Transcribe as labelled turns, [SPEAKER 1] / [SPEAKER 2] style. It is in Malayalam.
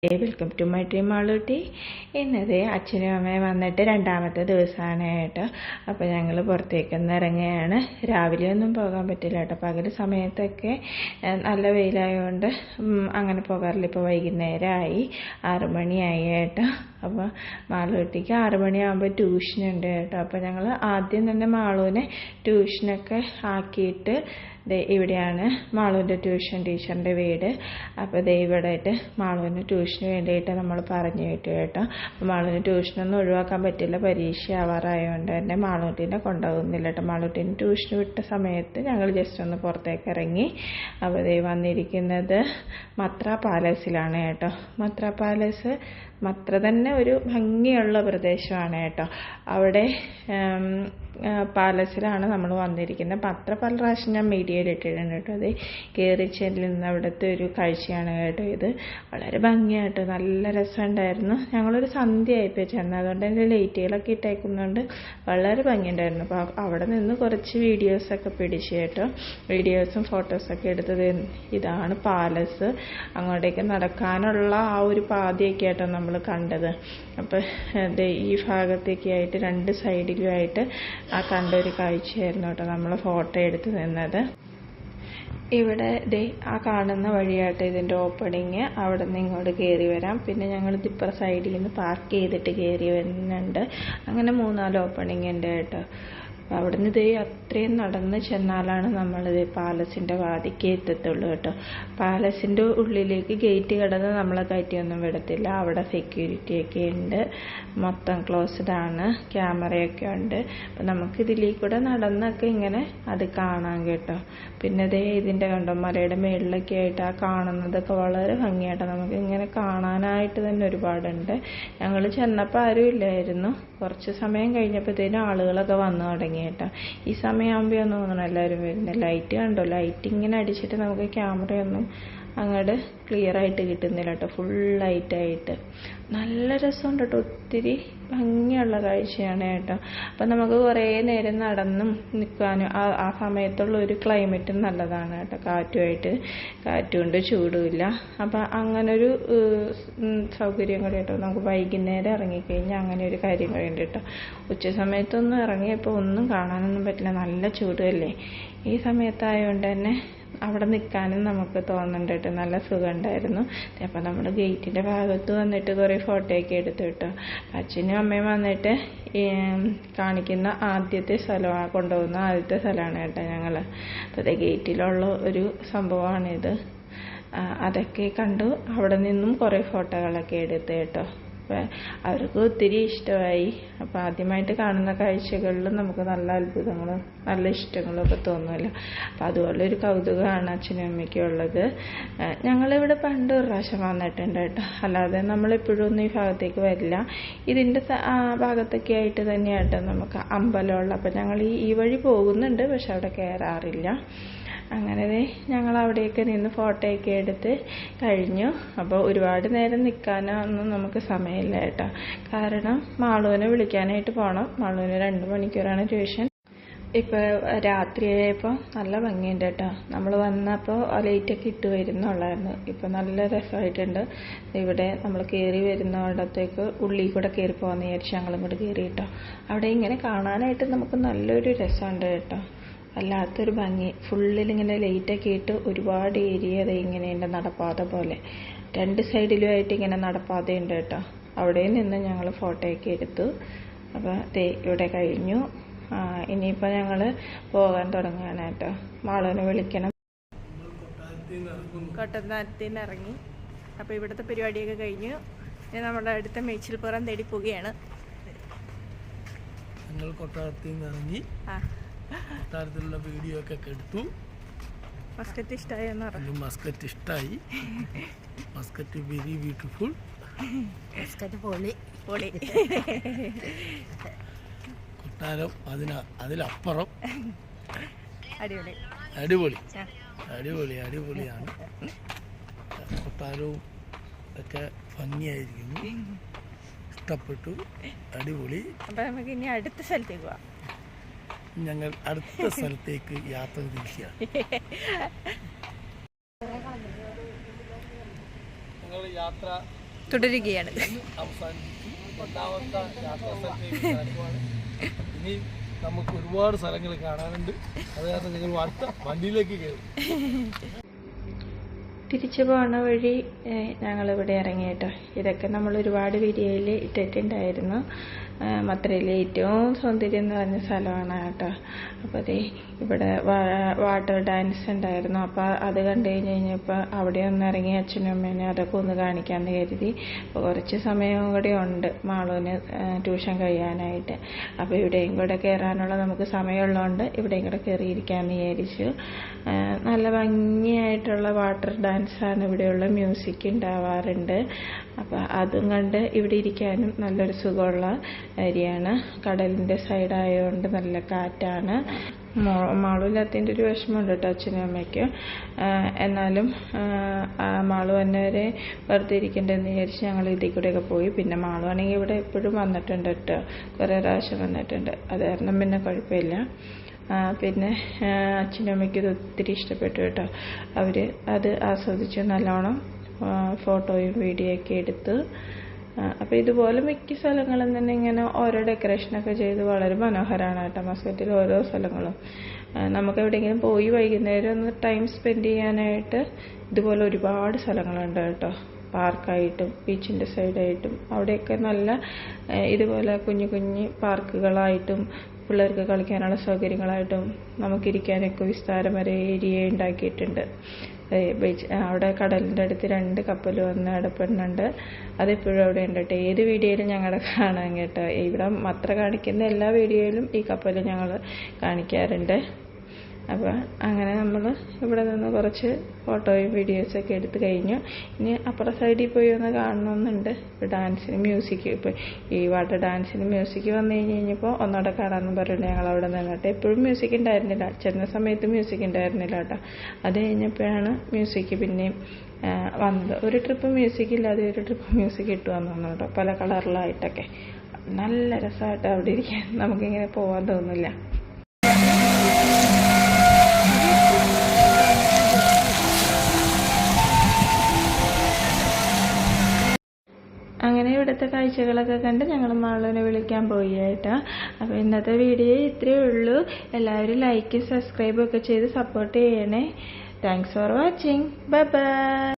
[SPEAKER 1] Welcome to my dream Malootty. ഇന്നത് അച്ഛനും അമ്മയും വന്നിട്ട് രണ്ടാമത്തെ ദിവസമാണ് കേട്ടോ. അപ്പോൾ ഞങ്ങൾ പുറത്തേക്കൊന്ന് ഇറങ്ങുകയാണ്. രാവിലെ ഒന്നും പോകാൻ പറ്റില്ല കേട്ടോ. പകൽ സമയത്തൊക്കെ നല്ല വെയിലായതുകൊണ്ട് അങ്ങനെ പോകാറില്ല. ഇപ്പോൾ വൈകുന്നേരമായി 6 മണിയായി കേട്ടോ. അപ്പോൾ മാളൂട്ടിക്ക് 6 മണിയാകുമ്പോൾ ട്യൂഷനുണ്ട് കേട്ടോ. അപ്പോൾ ഞങ്ങൾ ആദ്യം തന്നെ മാളൂനെ ട്യൂഷനൊക്കെ ആക്കിയിട്ട് ഇവിടെയാണ് മാളുവിൻ്റെ ട്യൂഷൻ ടീച്ചറിൻ്റെ വീട്. അപ്പോൾ ഇവിടെ ആയിട്ട് മാളുവിന് ട്യൂഷന് വേണ്ടിയിട്ട് നമ്മൾ പറഞ്ഞു വിട്ടു കേട്ടോ. അപ്പോൾ മാളുവിന് ട്യൂഷനൊന്നും ഒഴിവാക്കാൻ പറ്റില്ല, പരീക്ഷ ആവാറായതുകൊണ്ട് തന്നെ മാളൂട്ടിനെ കൊണ്ടുപോകുന്നില്ല കേട്ടോ. മാളൂട്ടിന് ട്യൂഷന് വിട്ട സമയത്ത് ഞങ്ങൾ ജസ്റ്റ് ഒന്ന് പുറത്തേക്ക് ഇറങ്ങി. അപ്പോൾ വന്നിരിക്കുന്നത് മത്ര പാലസിലാണ് കേട്ടോ. മത്ര പാലസ് മത്ര തന്നെ ഒരു ഭംഗിയുള്ള പ്രദേശമാണ് കേട്ടോ. അവിടെ പാലസിലാണ് നമ്മൾ വന്നിരിക്കുന്നത്. മത്ര പല പ്രാവശ്യം ഞാൻ മീഡിയയിൽ ഇട്ടിട്ടുണ്ട് കേട്ടോ. അത് കയറി ചെല്ലുന്ന അവിടുത്തെ ഒരു കാഴ്ചയാണ് കേട്ടോ. ഇത് വളരെ ഭംഗിയായിട്ട് നല്ല രസമുണ്ടായിരുന്നു. ഞങ്ങളൊരു സന്ധ്യയായിപ്പോൾ ചെന്നത്, അതുകൊണ്ട് തന്നെ ലൈറ്റുകളൊക്കെ ഇട്ടേക്കുന്നതുകൊണ്ട് വളരെ ഭംഗിയുണ്ടായിരുന്നു. അപ്പോൾ അവിടെ നിന്ന് കുറച്ച് വീഡിയോസൊക്കെ പിടിച്ചു കേട്ടോ. വീഡിയോസും ഫോട്ടോസൊക്കെ എടുത്തത്. ഇതാണ് പാലസ്. അങ്ങോട്ടേക്ക് നടക്കാനുള്ള ആ ഒരു പാതയൊക്കെ ആയിട്ടോ നമ്മൾ കണ്ടത്. അപ്പോൾ ഈ ഭാഗത്തേക്കായിട്ട് 2 സൈഡിലുമായിട്ട് ആ കണ്ടൊരു കാഴ്ചയായിരുന്നു കേട്ടോ നമ്മൾ ഫോട്ടോ എടുത്ത് നിന്നത്. ഇവിടെ ആ കാണുന്ന വഴിയായിട്ട് ഇതിൻ്റെ ഓപ്പണിങ്. അവിടെ നിന്ന് ഇങ്ങോട്ട് കയറി വരാം. പിന്നെ ഞങ്ങൾ ഇപ്പുറ സൈഡിൽ നിന്ന് പാർക്ക് ചെയ്തിട്ട് കയറി വരുന്നുണ്ട്. അങ്ങനെ 3-4 ഓപ്പണിങ് ഉണ്ട് കേട്ടോ. അവിടെ നിന്ന് അത്രയും നടന്ന് ചെന്നാലാണ് നമ്മളിത് പാലസിൻ്റെ വാതിക്ക് എത്തത്തുള്ളൂ കേട്ടോ. പാലസിൻ്റെ ഉള്ളിലേക്ക് ഗേറ്റ് കടന്ന് നമ്മളെ കയറ്റിയൊന്നും വിടത്തില്ല. അവിടെ സെക്യൂരിറ്റിയൊക്കെ ഉണ്ട്, മൊത്തം ക്ലോസ്ഡ് ആണ്, ക്യാമറയൊക്കെ ഉണ്ട്. അപ്പം നമുക്കിതിലേക്ക് കൂടെ നടന്നൊക്കെ ഇങ്ങനെ അത് കാണാം കേട്ടോ. പിന്നെ ഇതിൻ്റെ കണ്ടോ മലയുടെ മേളിലൊക്കെ ആയിട്ട് ആ കാണുന്നതൊക്കെ വളരെ ഭംഗിയായിട്ടോ. നമുക്ക് ഇങ്ങനെ കാണാനായിട്ട് തന്നെ ഒരുപാടുണ്ട്. ഞങ്ങൾ ചെന്നപ്പോൾ ആരും ഇല്ലായിരുന്നു. കുറച്ച് സമയം കഴിഞ്ഞപ്പോഴത്തേനും ആളുകളൊക്കെ വന്നു തുടങ്ങി കേട്ടോ. ഈ സമയമാകുമ്പോൾ തോന്നണം എല്ലാവരും വരുന്നത്. ലൈറ്റ് കണ്ടോ, ലൈറ്റ് ഇങ്ങനെ അടിച്ചിട്ട് നമുക്ക് ക്യാമറയൊന്നും അങ്ങോട്ട് ക്ലിയർ ആയിട്ട് കിട്ടുന്നില്ല കേട്ടോ. ഫുൾ ലൈറ്റായിട്ട് നല്ല രസമുണ്ട് കേട്ടോ. ഒത്തിരി ഭംഗിയുള്ള കാഴ്ചയാണ് കേട്ടോ. അപ്പം നമുക്ക് കുറേ നേരം നടന്നും നിൽക്കാനും ആ സമയത്തുള്ള ഒരു ക്ലൈമറ്റും നല്ലതാണ് കേട്ടോ. കാറ്റുകൊണ്ട് ചൂടുമില്ല. അപ്പം അങ്ങനൊരു സൗകര്യം കൂടി കേട്ടോ. നമുക്ക് വൈകുന്നേരം ഇറങ്ങിക്കഴിഞ്ഞാൽ അങ്ങനെ ഒരു കാര്യം കൂടി കേട്ടോ. ഉച്ച സമയത്തൊന്നും ഇറങ്ങിയപ്പോൾ ഒന്നും കാണാനൊന്നും പറ്റില്ല, നല്ല ചൂടല്ലേ. ഈ സമയത്തായതുകൊണ്ട് തന്നെ അവിടെ നിൽക്കാനും നമുക്ക് തോന്നുന്നുണ്ട് കേട്ടോ. നല്ല സുഖമുണ്ടായിരുന്നു. അപ്പോൾ നമ്മൾ ഗേറ്റിൻ്റെ ഭാഗത്ത് വന്നിട്ട് കുറേ ഫോട്ടോയൊക്കെ എടുത്തു കേട്ടോ. അച്ഛനും അമ്മയും വന്നിട്ട് കാണിക്കുന്ന ആദ്യത്തെ സ്ഥലമാണ്, കൊണ്ടുപോകുന്ന ആദ്യത്തെ സ്ഥലമാണ് കേട്ടോ ഞങ്ങൾ. അപ്പോൾ ഗേറ്റിലുള്ള ഒരു സംഭവമാണിത്. അതൊക്കെ കണ്ടു. അവിടെ നിന്നും കുറേ ഫോട്ടോകളൊക്കെ എടുത്തു കേട്ടോ. അപ്പോൾ അവർക്ക് ഒത്തിരി ഇഷ്ടമായി. അപ്പോൾ ആദ്യമായിട്ട് കാണുന്ന കാഴ്ചകളിൽ നമുക്ക് നല്ല അത്ഭുതങ്ങളും നല്ല ഇഷ്ടങ്ങളും ഒക്കെ തോന്നുമല്ലോ. അപ്പോൾ അതുപോലൊരു കൗതുകമാണ് അച്ഛനും അമ്മയ്ക്കും ഉള്ളത്. ഞങ്ങളിവിടെ പണ്ട് ഒരു പ്രാവശ്യം വന്നിട്ടുണ്ട് കേട്ടോ. അല്ലാതെ നമ്മളെപ്പോഴും ഒന്നും ഈ ഭാഗത്തേക്ക് വരില്ല. ഇതിൻ്റെ ഭാഗത്തൊക്കെ ആയിട്ട് തന്നെയാട്ടോ നമുക്ക് അമ്പലമുള്ള. അപ്പോൾ ഞങ്ങൾ ഈ വഴി പോകുന്നുണ്ട്, പക്ഷെ അവിടെ കയറാറില്ല. അങ്ങനെ ഞങ്ങൾ അവിടെയൊക്കെ നിന്ന് ഫോട്ടോയൊക്കെ എടുത്ത് കഴിഞ്ഞു. അപ്പോൾ ഒരുപാട് നേരം നിൽക്കാനൊന്നും നമുക്ക് സമയമില്ല കേട്ടോ. കാരണം മാളുവിനെ വിളിക്കാനായിട്ട് പോകണം. മാളുവിന് 2 മണിക്കൂറാണ് ട്യൂഷൻ. ഇപ്പോൾ രാത്രിയായപ്പോൾ നല്ല ഭംഗിയുണ്ട് കേട്ടോ. നമ്മൾ വന്നപ്പോൾ ലൈറ്റൊക്കെ ഇട്ട് വരുന്നുള്ളായിരുന്നു. ഇപ്പോൾ നല്ല രസമായിട്ടുണ്ട്. ഇവിടെ നമ്മൾ കയറി വരുന്നിടത്തേക്ക് ഉള്ളിൽ കൂടെ കയറി പോകാമെന്ന് വിചാരിച്ചു ഞങ്ങളും കൂടെ കയറി കേട്ടോ. അവിടെ ഇങ്ങനെ കാണാനായിട്ട് നമുക്ക് നല്ലൊരു രസമുണ്ട് കേട്ടോ. വല്ലാത്തൊരു ഭംഗി. ഫുള്ളിലിങ്ങനെ ലൈറ്റൊക്കെ ഇട്ട് ഒരുപാട് ഏരിയ ഇങ്ങനെയുണ്ട്, നടപ്പാത പോലെ 2 സൈഡിലുമായിട്ട് ഇങ്ങനെ നടപ്പാതയുണ്ട് കേട്ടോ. അവിടെ നിന്ന് ഞങ്ങൾ ഫോട്ടോയൊക്കെ എടുത്തു. അപ്പോൾ ഇവിടെ കഴിഞ്ഞു. ഇനിയിപ്പോൾ ഞങ്ങൾ പോകാൻ തുടങ്ങുകയാണ് കേട്ടോ. മാളുവിനെ വിളിക്കണം. കൊട്ടത്താനത്തിൽ നിന്ന് ഇറങ്ങി. അപ്പോൾ ഇവിടുത്തെ പരിപാടിയൊക്കെ കഴിഞ്ഞു. ഇനി നമ്മുടെ അടുത്ത മേച്ചിൽപ്പുറം തേടി പോവുകയാണ്.
[SPEAKER 2] ഞങ്ങൾ കൊട്ടാരത്തിൽ നിന്ന് ഇറങ്ങി കൊട്ടാരത്തിലുള്ള വീഡിയോ ഒക്കെ എടുത്തു.
[SPEAKER 1] മസ്കറ്റ് ഇഷ്ടമായെന്ന് പറഞ്ഞു.
[SPEAKER 2] മസ്കറ്റ് ഇഷ്ടമായി. Muscat very beautiful.
[SPEAKER 1] മസ്കറ്റ് പൊളി.
[SPEAKER 2] കൊട്ടാരം അതിലപ്പുറം അടിപൊളിയാണ്. കൊട്ടാരവും ഒക്കെ ഭംഗിയായിരിക്കുന്നു. ഇഷ്ടപ്പെട്ടു. അടിപൊളി.
[SPEAKER 1] അപ്പം നമുക്ക് ഇനി അടുത്ത സ്ഥലത്തേക്ക് പോവാം.
[SPEAKER 2] ഞങ്ങൾ അടുത്ത സ്ഥലത്തേക്ക് യാത്ര തിരിക്കുകയാണ്. ഞങ്ങൾ യാത്ര
[SPEAKER 3] തുടരുകയാണ്.
[SPEAKER 2] അവസാനിപ്പിച്ചു. രണ്ടാമത്തെ യാത്രാ സ്ഥലത്തേക്ക് കടക്കുവാണ്. ഇനി നമുക്ക് ഒരുപാട് സ്ഥലങ്ങൾ കാണാനുണ്ട്. അത് കാരണം ഞങ്ങൾ അടുത്ത വണ്ടിയിലേക്ക് കയറും.
[SPEAKER 1] തിരിച്ചു പോകുന്ന വഴി ഞങ്ങളിവിടെ ഇറങ്ങി കേട്ടോ. ഇതൊക്കെ നമ്മൾ ഒരുപാട് വീഡിയോയിൽ ഇട്ടിട്ടുണ്ടായിരുന്നു. മത്രയിലെ ഏറ്റവും സൗന്ദര്യം നിറഞ്ഞ സ്ഥലമാണ് കേട്ടോ. അപ്പോൾ അതേ ഇവിടെ വാട്ടർ ഡാൻസ് ഉണ്ടായിരുന്നു. അപ്പോൾ അത് കണ്ടു കഴിഞ്ഞപ്പോൾ അവിടെ ഒന്ന് ഇറങ്ങി അച്ഛനും അമ്മേനെ അതൊക്കെ ഒന്ന് കാണിക്കാമെന്ന് കരുതി. അപ്പോൾ കുറച്ച് സമയവും കൂടി ഉണ്ട് മാളുവിന് ട്യൂഷൻ കഴിയാനായിട്ട്. അപ്പോൾ ഇവിടെയും കൂടെ കയറാനുള്ള നമുക്ക് സമയമുള്ളതുകൊണ്ട് ഇവിടെയും കൂടെ കയറിയിരിക്കാമെന്ന് വിചാരിച്ചു. നല്ല ഭംഗിയായിട്ടുള്ള വാട്ടർ ഡാൻസാണ് ഇവിടെയുള്ള. മ്യൂസിക് ഉണ്ടാവാറുണ്ട്. അപ്പോൾ അതും കണ്ട് ഇവിടെ ഇരിക്കാനും നല്ലൊരു സുഖമുള്ള ഏരിയയാണ്. കടലിൻ്റെ സൈഡായതുകൊണ്ട് നല്ല കാറ്റാണ്. മാളുവില്ലാത്തതിൻ്റെ ഒരു വിഷമമുണ്ട് കേട്ടോ അച്ഛനും അമ്മയ്ക്കും. എന്നാലും മാളു വന്നവരെ വെറുതെ ഇരിക്കേണ്ടതെന്ന് വിചാരിച്ച് ഞങ്ങൾ ഇതിൽ കൂടെയൊക്കെ പോയി. പിന്നെ മാളു ആണെങ്കിൽ ഇവിടെ എപ്പോഴും വന്നിട്ടുണ്ട് കേട്ടോ, കുറേ പ്രാവശ്യം വന്നിട്ടുണ്ട്. അത് കാരണം പിന്നെ കുഴപ്പമില്ല. പിന്നെ അച്ഛനും അമ്മയ്ക്കും ഇത് ഒത്തിരി ഇഷ്ടപ്പെട്ടു കേട്ടോ. അവർ അത് ആസ്വദിച്ചു നല്ലോണം. ഫോട്ടോയും വീഡിയോ ഒക്കെ എടുത്ത്. അപ്പോൾ ഇതുപോലെ മിക്ക സ്ഥലങ്ങളും തന്നെ ഇങ്ങനെ ഓരോ ഡെക്കറേഷനൊക്കെ ചെയ്ത് വളരെ മനോഹരമാണ് കേട്ടോ മസ്കറ്റിൽ ഓരോ സ്ഥലങ്ങളും. നമുക്ക് എവിടെയെങ്കിലും പോയി വൈകുന്നേരം ഒന്ന് ടൈം സ്പെൻഡ് ചെയ്യാനായിട്ട് ഇതുപോലെ ഒരുപാട് സ്ഥലങ്ങളുണ്ട് കേട്ടോ. പാർക്കായിട്ടും ബീച്ചിൻ്റെ സൈഡായിട്ടും അവിടെയൊക്കെ നല്ല ഇതുപോലെ കുഞ്ഞു കുഞ്ഞു പാർക്കുകളായിട്ടും പിള്ളേർക്ക് കളിക്കാനുള്ള സൗകര്യങ്ങളായിട്ടും നമുക്കിരിക്കാനൊക്കെ വിസ്താരമായ ഏരിയ ഉണ്ടാക്കിയിട്ടുണ്ട്. ബീച്ച് അവിടെ കടലിൻ്റെ അടുത്ത് 2 കപ്പൽ വന്ന് കിടപ്പുന്നുണ്ട്. അതെപ്പോഴും അവിടെ ഉണ്ട് കേട്ടോ. ഏത് വീഡിയോയിലും ഞങ്ങളുടെ കാണാൻ കേട്ടോ. ഇവിടെ മത്ര കാണിക്കുന്ന എല്ലാ വീഡിയോയിലും ഈ കപ്പൽ ഞങ്ങൾ കാണിക്കാറുണ്ട്. അപ്പോൾ അങ്ങനെ നമ്മൾ ഇവിടെ നിന്ന് കുറച്ച് ഫോട്ടോയും വീഡിയോസൊക്കെ എടുത്ത് കഴിഞ്ഞു. ഇനി അപ്പുറം സൈഡിൽ പോയി ഒന്ന് കാണണമെന്നുണ്ട്. ഇപ്പോൾ ഡാൻസിന് മ്യൂസിക്, ഇപ്പോൾ ഈ വാട്ടർ ഡാൻസിന് മ്യൂസിക് വന്നു കഴിഞ്ഞപ്പോൾ ഒന്നുകൂടെ കാണാമെന്ന് പറഞ്ഞിട്ട് ഞങ്ങൾ അവിടെ നിന്നിട്ട്. എപ്പോഴും മ്യൂസിക് ഉണ്ടായിരുന്നില്ല, ചെന്ന സമയത്ത് മ്യൂസിക് ഉണ്ടായിരുന്നില്ല കേട്ടോ. അത് കഴിഞ്ഞപ്പോഴാണ് മ്യൂസിക് പിന്നെയും വന്നത്. ഒരു ട്രിപ്പ് മ്യൂസിക് ഇല്ലാതെ ഒരു ട്രിപ്പ് മ്യൂസിക് ഇട്ട് വന്നു കേട്ടോ, പല കളറിലായിട്ടൊക്കെ. നല്ല രസമായിട്ട് അവിടെ ഇരിക്കാൻ, നമുക്കിങ്ങനെ പോകാൻ തോന്നില്ല. അങ്ങനെ ഇവിടുത്തെ കാഴ്ചകളൊക്കെ കണ്ട് ഞങ്ങൾ മാളുവിനെ വിളിക്കാൻ പോയി കേട്ടോ. അപ്പോൾ ഇന്നത്തെ വീഡിയോ ഇത്രയേ ഉള്ളൂ. എല്ലാവരും ലൈക്ക് സബ്സ്ക്രൈബ് ഒക്കെ ചെയ്ത് സപ്പോർട്ട് ചെയ്യണേ. Thanks for watching. Bye bye.